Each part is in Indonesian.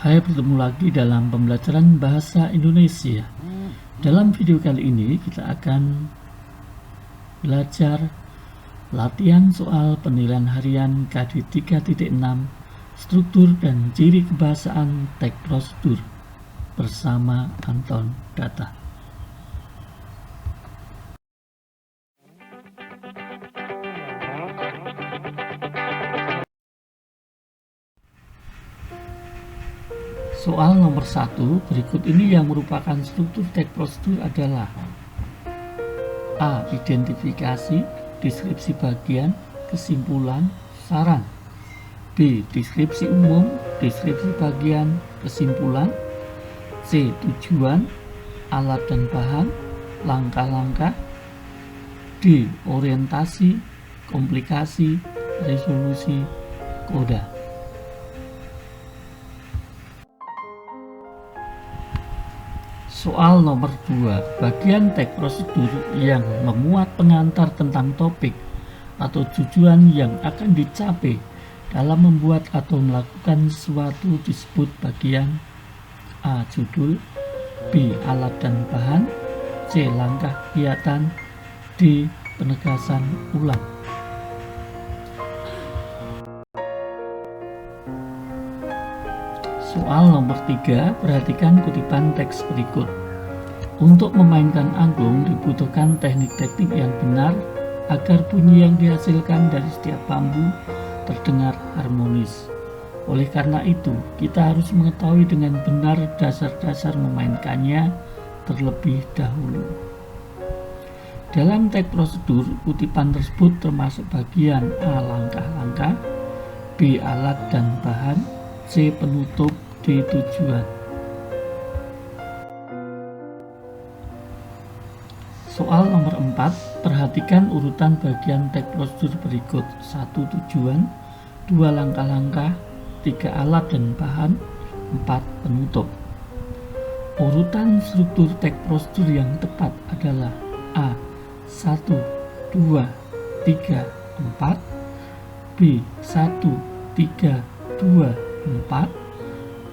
Hai, bertemu lagi dalam pembelajaran bahasa Indonesia. Dalam video kali ini kita akan belajar latihan soal penilaian harian KD 3.6 struktur dan ciri kebahasaan teks prosedur bersama Anton Data. Soal nomor 1 berikut ini yang merupakan struktur teks prosedur adalah: A. Identifikasi, deskripsi bagian, kesimpulan, saran. B. Deskripsi umum, deskripsi bagian, kesimpulan. C. Tujuan, alat dan bahan, langkah-langkah. D. Orientasi, komplikasi, resolusi, koda. Soal nomor 2, bagian teks prosedur yang memuat pengantar tentang topik atau tujuan yang akan dicapai dalam membuat atau melakukan sesuatu disebut bagian A. Judul, B. Alat dan bahan, C. Langkah kegiatan, D. Penegasan ulang. Soal nomor 3, perhatikan kutipan teks berikut. Untuk memainkan angklung dibutuhkan teknik-teknik yang benar agar bunyi yang dihasilkan dari setiap bambu terdengar harmonis. Oleh karena itu, kita harus mengetahui dengan benar dasar-dasar memainkannya terlebih dahulu. Dalam teks prosedur, kutipan tersebut termasuk bagian A. Langkah-langkah, B. Alat dan bahan, C. Penutup, D. Tujuan. Soal nomor 4, perhatikan urutan bagian teks prosedur berikut: 1. Tujuan, 2. Langkah-langkah, 3. Alat dan bahan, 4. Penutup. Urutan struktur teks prosedur yang tepat adalah A. 1, 2, 3, 4, B. 1, 3, 2, 4,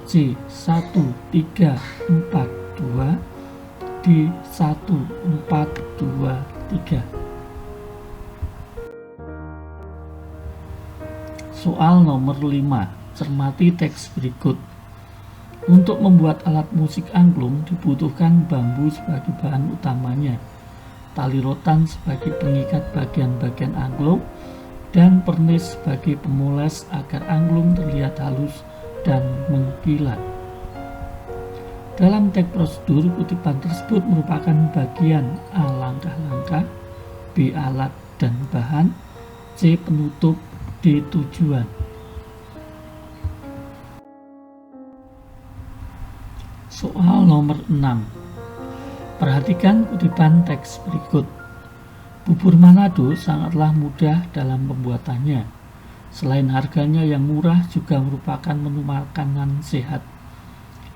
C. 1, 3, 4, 2, D. 1, 4, 2, 3. Soal nomor 5, cermati teks berikut. Untuk membuat alat musik angklung dibutuhkan bambu sebagai bahan utamanya, tali rotan sebagai pengikat bagian-bagian angklung, dan pernis sebagai pemoles agar angklung terlihat halus dan mengkilat. Dalam teks prosedur, kutipan tersebut merupakan bagian A. Langkah-langkah, B. Alat dan bahan, C. Penutup, D. Tujuan. Soal nomor 6, perhatikan kutipan teks berikut. Bubur Manado sangatlah mudah dalam pembuatannya. Selain harganya yang murah, juga merupakan menu makanan sehat.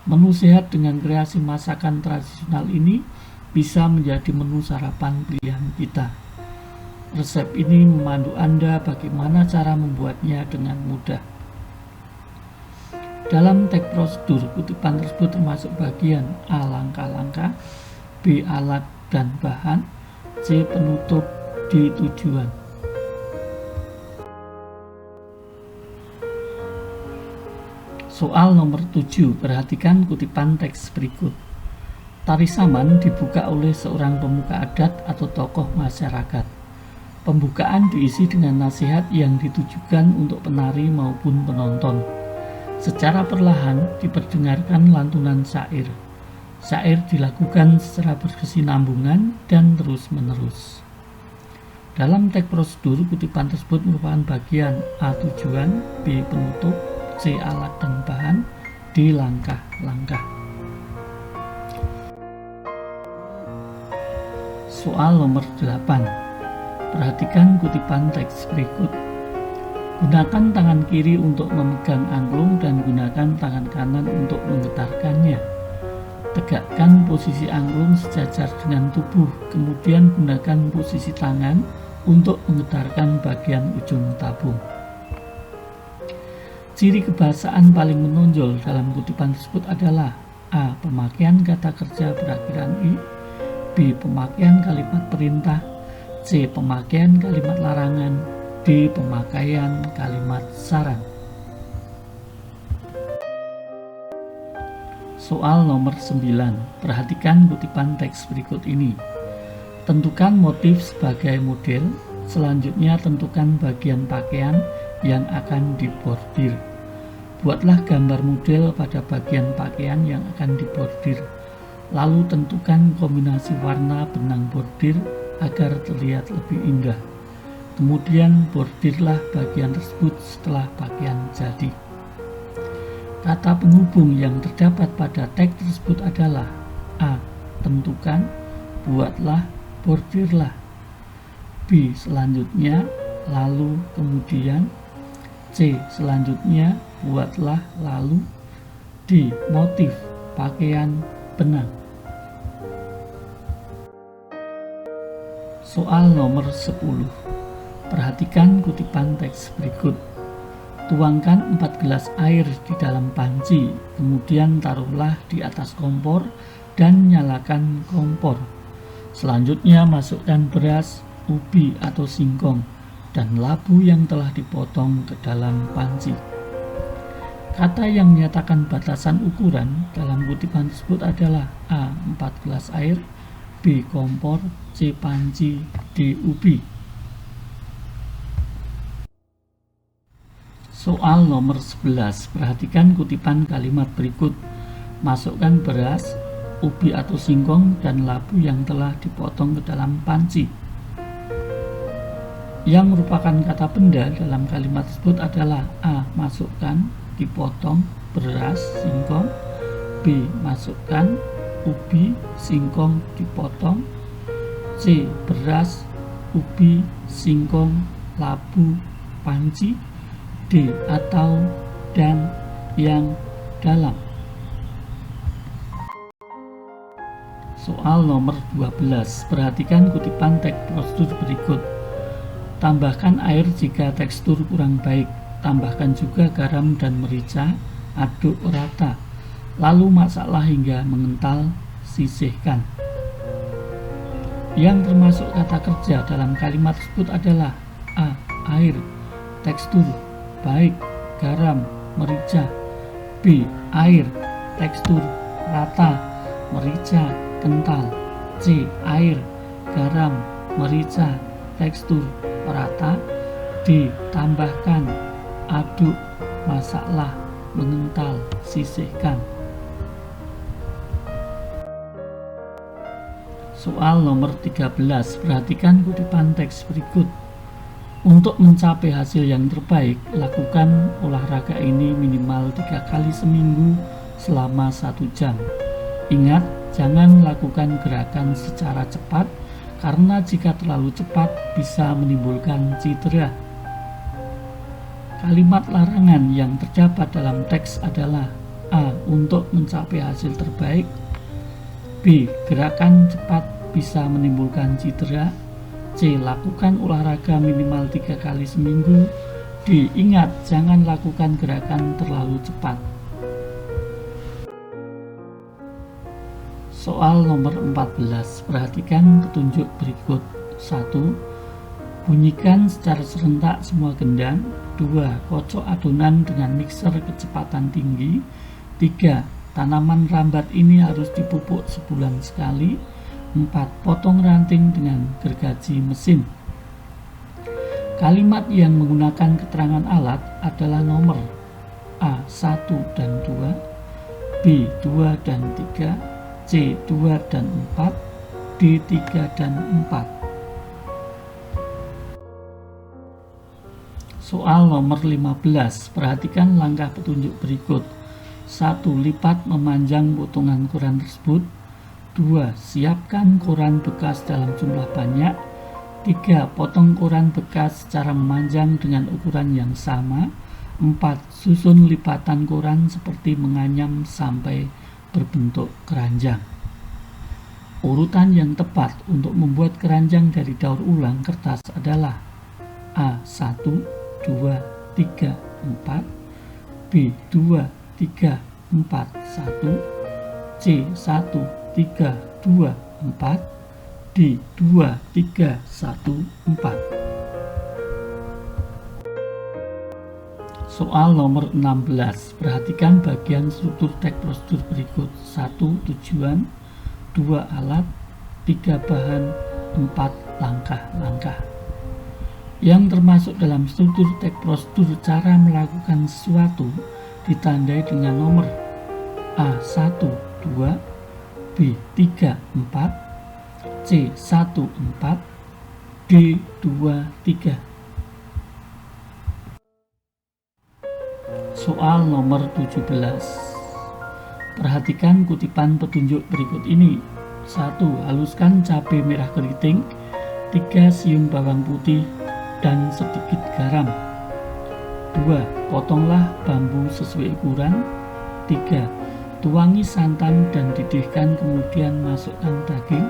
Menu sehat dengan kreasi masakan tradisional ini bisa menjadi menu sarapan pilihan kita. Resep ini memandu Anda bagaimana cara membuatnya dengan mudah. Dalam teks prosedur, kutipan tersebut termasuk bagian A. Langkah-langkah, B. Alat dan bahan, C. Penutup, D. Tujuan. Soal nomor 7, perhatikan kutipan teks berikut. Tari Saman dibuka oleh seorang pemuka adat atau tokoh masyarakat. Pembukaan diisi dengan nasihat yang ditujukan untuk penari maupun penonton. Secara perlahan diperdengarkan lantunan syair. Syair dilakukan secara berkesinambungan dan terus-menerus. Dalam teks prosedur, kutipan tersebut merupakan bagian A. Tujuan, B. Penutup, C. Alat dan bahan, D. Langkah-langkah. Soal nomor 8, perhatikan kutipan teks berikut. Gunakan tangan kiri untuk memegang angklung dan gunakan tangan kanan untuk menggetarkannya. Tegakkan posisi angklung sejajar dengan tubuh, kemudian gunakan posisi tangan untuk menggetarkan bagian ujung tabung. Ciri kebahasaan paling menonjol dalam kutipan tersebut adalah A. Pemakaian kata kerja berakhiran I, B. Pemakaian kalimat perintah, C. Pemakaian kalimat larangan, D. Pemakaian kalimat saran. Soal nomor 9. Perhatikan kutipan teks berikut ini. Tentukan motif sebagai model. Selanjutnya tentukan bagian pakaian yang akan dibordir. Buatlah gambar model pada bagian pakaian yang akan dibordir. Lalu tentukan kombinasi warna benang bordir agar terlihat lebih indah. Kemudian bordirlah bagian tersebut setelah pakaian jadi. Kata penghubung yang terdapat pada teks tersebut adalah A. Tentukan, buatlah, bordirlah. B. Selanjutnya, lalu, kemudian. C. Selanjutnya, buatlah, lalu. D. Motif, pakaian, benang. Soal nomor 10. Perhatikan kutipan teks berikut. Tuangkan 4 gelas air di dalam panci, kemudian taruhlah di atas kompor dan nyalakan kompor. Selanjutnya masukkan beras, ubi atau singkong, dan labu yang telah dipotong ke dalam panci. Kata yang menyatakan batasan ukuran dalam kutipan tersebut adalah A. 4 gelas air, B. Kompor, C. Panci, D. Ubi. Soal nomor 11. Perhatikan kutipan kalimat berikut. Masukkan beras, ubi atau singkong, dan labu yang telah dipotong ke dalam panci. Yang merupakan kata benda dalam kalimat tersebut adalah A. Masukkan, dipotong, beras, singkong. B. Masukkan, ubi, singkong, dipotong. C. Beras, ubi, singkong, labu, panci. D. Atau, dan, yang, dalam. Soal nomor 12. Perhatikan kutipan teks prosedur berikut. Tambahkan air jika tekstur kurang baik. Tambahkan juga garam dan merica. Aduk rata. Lalu masaklah hingga mengental. Sisihkan. Yang termasuk kata kerja dalam kalimat tersebut adalah A. Air, tekstur, baik, garam, merica. B. Air, tekstur, rata, merica, kental. C. Air, garam, merica, tekstur, rata. D. Tambahkan, aduk, masaklah, mengental, sisihkan. Soal nomor 13. Perhatikan kutipan teks berikut. Untuk mencapai hasil yang terbaik, lakukan olahraga ini minimal 3 kali seminggu selama 1 jam. Ingat, jangan lakukan gerakan secara cepat, karena jika terlalu cepat bisa menimbulkan cedera. Kalimat larangan yang terdapat dalam teks adalah A. Untuk mencapai hasil terbaik. B. Gerakan cepat bisa menimbulkan cedera. C. Lakukan olahraga minimal 3 kali seminggu. D. Ingat, jangan lakukan gerakan terlalu cepat. Soal nomor 14. Perhatikan petunjuk berikut. 1. Bunyikan secara serentak semua gendang. 2. Kocok adonan dengan mixer kecepatan tinggi. 3. Tanaman rambat ini harus dipupuk sebulan sekali. 4. Potong ranting dengan gergaji mesin. Kalimat yang menggunakan keterangan alat adalah nomor A. 1 dan 2, B. 2 dan 3, C. 2 dan 4, D. 3 dan 4. Soal nomor 15. Perhatikan langkah petunjuk berikut. 1. Lipat memanjang potongan koran tersebut. 2. Siapkan koran bekas dalam jumlah banyak. 3. Potong koran bekas secara memanjang dengan ukuran yang sama. 4. Susun lipatan koran seperti menganyam sampai berbentuk keranjang. Urutan yang tepat untuk membuat keranjang dari daur ulang kertas adalah A. 1, 2, 3, 4, B2 3 4 1, C1 3 2 4, D2 3 1 4. Soal nomor 16. Perhatikan bagian struktur teks prosedur berikut. 1. Tujuan, 2. Alat, 3. Bahan, 4. Langkah-langkah. Yang termasuk dalam struktur teks prosedur cara melakukan sesuatu ditandai dengan nomor A1 2, B3 4, C1 4, D2 3. Soal nomor 17. Perhatikan kutipan petunjuk berikut ini. 1. Haluskan cabai merah keriting, 3. Siung bawang putih dan sedikit garam. 2. Potonglah bambu sesuai ukuran. 3. Tuangi santan dan didihkan, kemudian masukkan daging.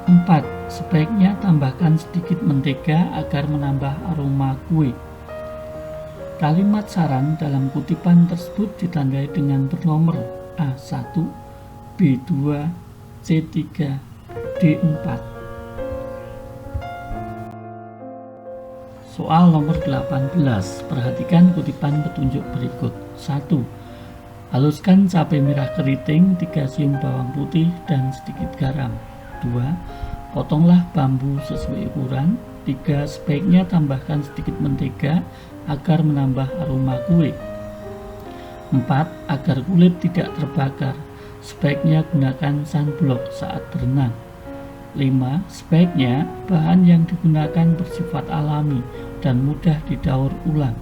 4. Sebaiknya tambahkan sedikit mentega agar menambah aroma kue. Kalimat saran dalam kutipan tersebut ditandai dengan bernomor A1, B2, C3, D4. Soal nomor 18. Perhatikan kutipan petunjuk berikut. 1. Haluskan cabai merah keriting, 3 siung bawang putih dan sedikit garam. 2. Potonglah bambu sesuai ukuran. 3. Sebaiknya tambahkan sedikit mentega agar menambah aroma kue. 4. Agar kulit tidak terbakar, sebaiknya gunakan sunblock saat berenang. 5. Sebaiknya bahan yang digunakan bersifat alami dan mudah didaur ulang.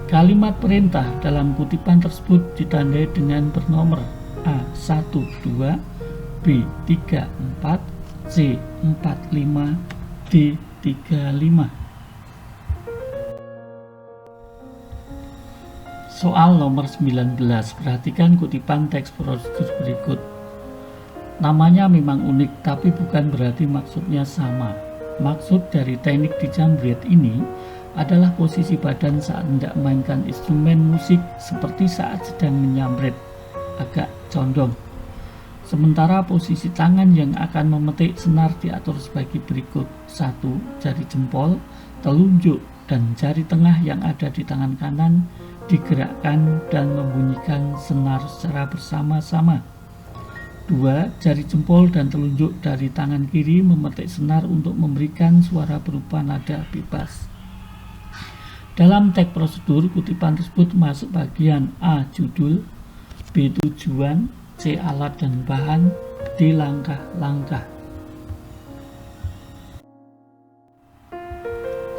Kalimat perintah dalam kutipan tersebut ditandai dengan bernomor A1 2, B3 4, C4 5, D3 5. Soal nomor 19. Perhatikan kutipan teks prosedur berikut. Namanya memang unik, tapi bukan berarti maksudnya sama. Maksud dari teknik dijambret ini adalah posisi badan saat hendak memainkan instrumen musik seperti saat sedang menyambret, agak condong. Sementara posisi tangan yang akan memetik senar diatur sebagai berikut. 1. Jari jempol, telunjuk, dan jari tengah yang ada di tangan kanan digerakkan dan membunyikan senar secara bersama-sama. 2. Jari jempol dan telunjuk dari tangan kiri memetik senar untuk memberikan suara berupa nada bebas. Dalam teks prosedur, kutipan tersebut masuk bagian A. Judul, B. Tujuan, C. Alat dan bahan, D. Langkah-langkah.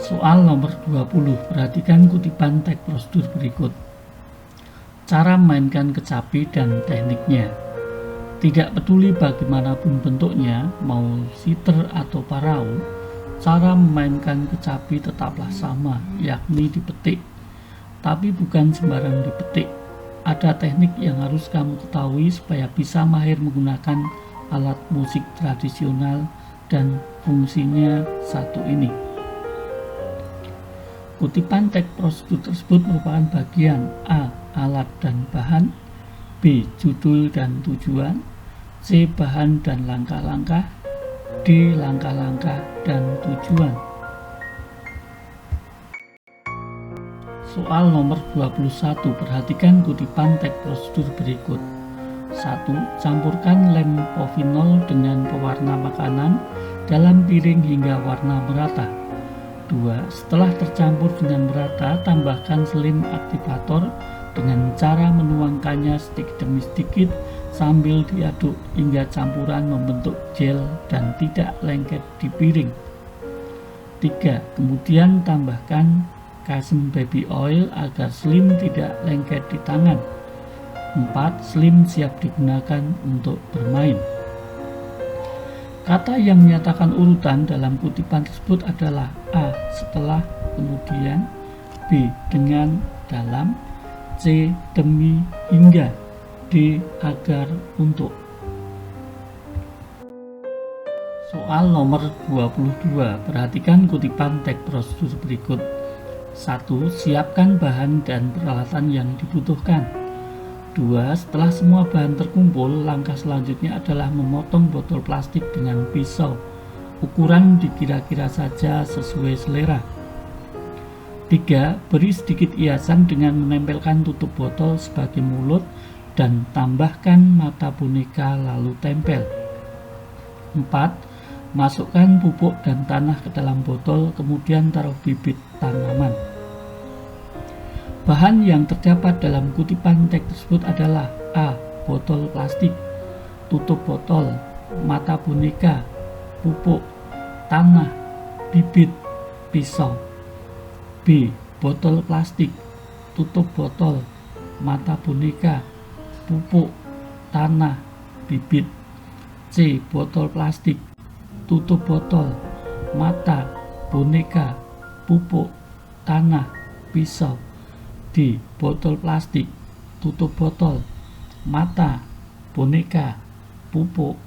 Soal nomor 20. Perhatikan kutipan teks prosedur berikut. Cara memainkan kecapi dan tekniknya. Tidak peduli bagaimanapun bentuknya, mau siter atau parau, cara memainkan kecapi tetaplah sama, yakni dipetik. Tapi bukan sembarang dipetik. Ada teknik yang harus kamu ketahui supaya bisa mahir menggunakan alat musik tradisional dan fungsinya satu ini. Kutipan teks prosedur tersebut merupakan bagian A. Alat dan bahan, B. Judul dan tujuan, C. Bahan dan langkah-langkah, D. Langkah-langkah dan tujuan. Soal nomor 21. Perhatikan kutipan teks prosedur berikut. 1. Campurkan lem povinol dengan pewarna makanan dalam piring hingga warna merata. 2. Setelah tercampur dengan merata, tambahkan selim aktivator dengan cara menuangkannya sedikit demi sedikit sambil diaduk hingga campuran membentuk gel dan tidak lengket di piring. 3. Kemudian tambahkan kasem baby oil agar selim tidak lengket di tangan. 4. Selim siap digunakan untuk bermain. Kata yang menyatakan urutan dalam kutipan tersebut adalah A. Setelah, kemudian, B. Dengan, dalam, C. Demi, hingga, D. Agar, untuk. Soal nomor 22. Perhatikan kutipan teks prosedur berikut. 1. Siapkan bahan dan peralatan yang dibutuhkan. 2. Setelah semua bahan terkumpul, langkah selanjutnya adalah memotong botol plastik dengan pisau. Ukuran dikira-kira saja sesuai selera. 3. Beri sedikit hiasan dengan menempelkan tutup botol sebagai mulut dan tambahkan mata boneka lalu tempel. 4. Masukkan pupuk dan tanah ke dalam botol, kemudian taruh bibit tanaman. Bahan yang terdapat dalam kutipan teks tersebut adalah A. Botol plastik, tutup botol, mata boneka, pupuk, tanah, bibit, pisau. B. Botol plastik, tutup botol, mata boneka, pupuk, tanah, bibit. C. Botol plastik, tutup botol, mata, boneka, pupuk, tanah, pisau. D. Botol plastik, tutup botol, mata, boneka, pupuk,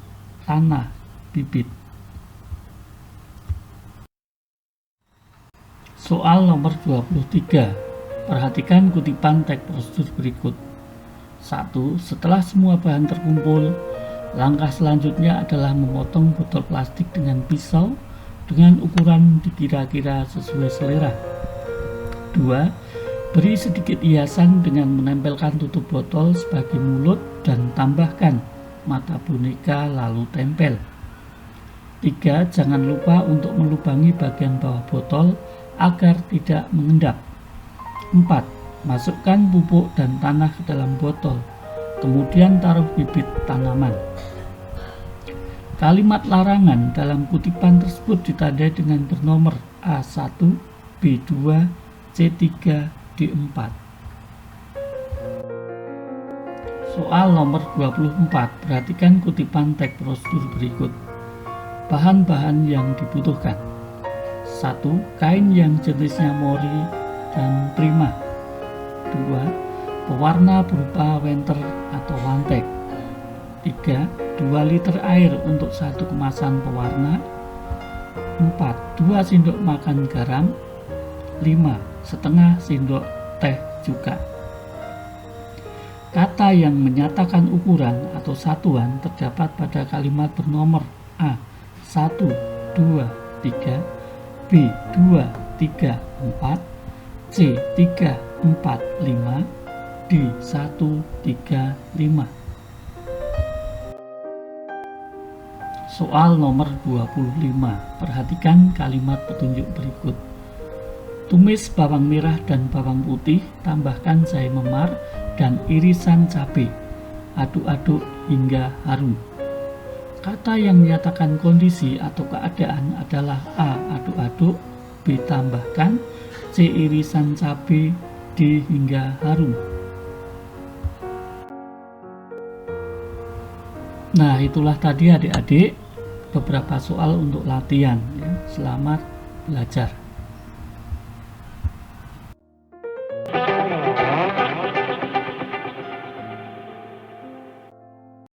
tanah, bibit. Soal nomor 23. Perhatikan kutipan teks prosedur berikut. 1. Setelah semua bahan terkumpul, langkah selanjutnya adalah memotong botol plastik dengan pisau dengan ukuran dikira-kira sesuai selera. 2. Beri sedikit hiasan dengan menempelkan tutup botol sebagai mulut dan tambahkan mata boneka lalu tempel. 3. Jangan lupa untuk melubangi bagian bawah botol agar tidak mengendap. 4. Masukkan pupuk dan tanah ke dalam botol, kemudian taruh bibit tanaman. Kalimat larangan dalam kutipan tersebut ditandai dengan bernomor A1, B2, C3, D4. Soal nomor 24. Perhatikan kutipan teks prosedur berikut. Bahan-bahan yang dibutuhkan. 1. Kain yang jenisnya mori dan prima. 2. Pewarna berupa wenter atau wantek. 3. 2 liter air untuk 1 kemasan pewarna. 4. 2 sendok makan garam. 5. Setengah sendok teh cuka. Kata yang menyatakan ukuran atau satuan terdapat pada kalimat bernomor A. 1, 2, 3, B. 2, 3, 4, C. 3, 4, 5, D. 1, 3, 5. Soal nomor 25. Perhatikan kalimat petunjuk berikut. Tumis bawang merah dan bawang putih, tambahkan jahe memar dan irisan cabai. Aduk-aduk hingga harum. Kata yang menyatakan kondisi atau keadaan adalah A. Aduk-aduk, B. Tambahkan, C. Irisan cabai, D. Hingga harum. Nah, itulah tadi adik-adik beberapa soal untuk latihan. Selamat belajar.